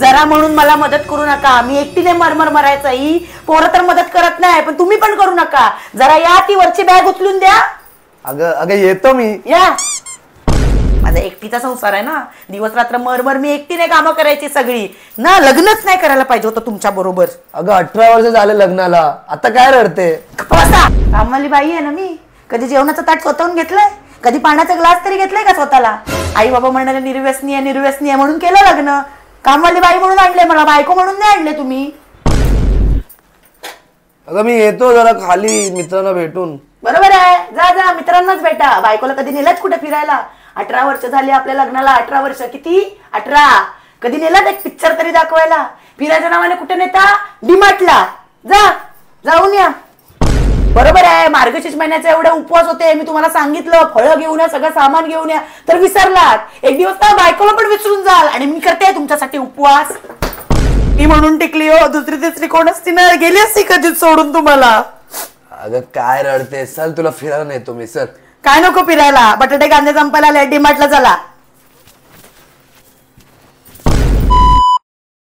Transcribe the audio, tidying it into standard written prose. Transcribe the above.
जरा म्हणून मला मदत करू नका. मी एकटीने मरमर मरायचं. ही पोरं तर मदत करत नाही, पण तुम्ही पण करू नका. जरा या, ती वरची बॅग उचलून द्या. अगं अगं येतो मी. या. माझा एकटीचा संसार आहे ना, दिवस रात्र मरमर मी एकटीने कामं करायची सगळी ना. लग्नच नाही करायला पाहिजे होतं तुमच्या बरोबर. अगं 18 वर्ष झाले लग्नाला, आता काय रडते? कामवाली बाई आहे ना मी. कधी जेवणाचं ताट स्वतःहून घेतलंय? कधी पाण्याचा ग्लास तरी घेतलाय का स्वतःला? आई बाबा म्हणाले निर्व्यसनी आहे म्हणून केलं लग्न. कामवाली बाई म्हणून आणले मला, बायको म्हणून नाही आणले तुम्ही. अगं मी येतो जरा खाली मित्रांना भेटून. बरोबर आहे, जा जा मित्रांनाच भेटा. बायकोला कधी नेलाच कुठे फिरायला? 18 वर्ष झाली आपल्या लग्नाला. 18 वर्ष किती? 18. कधी नेलात एक पिक्चर तरी दाखवायला? फिरायच्या नावाने कुठे नेता? डीमार्टला जा, जाऊन या. बरोबर आहे, मार्गशीर्ष महिन्याचे एवढे उपवास होते. मी तुम्हाला सांगितलं फळं घेऊन या, सगळं सामान घेऊन या, तर विसरलात. एक दिवस तर बायकोला पण विसरून जाल. आणि मी करते तुमच्यासाठी उपवास. ती म्हणून टिकली हो, दुसरी तिसरी कोण असती ना, गेली असती कधीच सोडून तुम्हाला. अगं काय रडते? चल तुला फिरायला नेतो मी. सर काय नको फिरायला, बटाटे कांदे संपायला आले. डीमार्टला चला.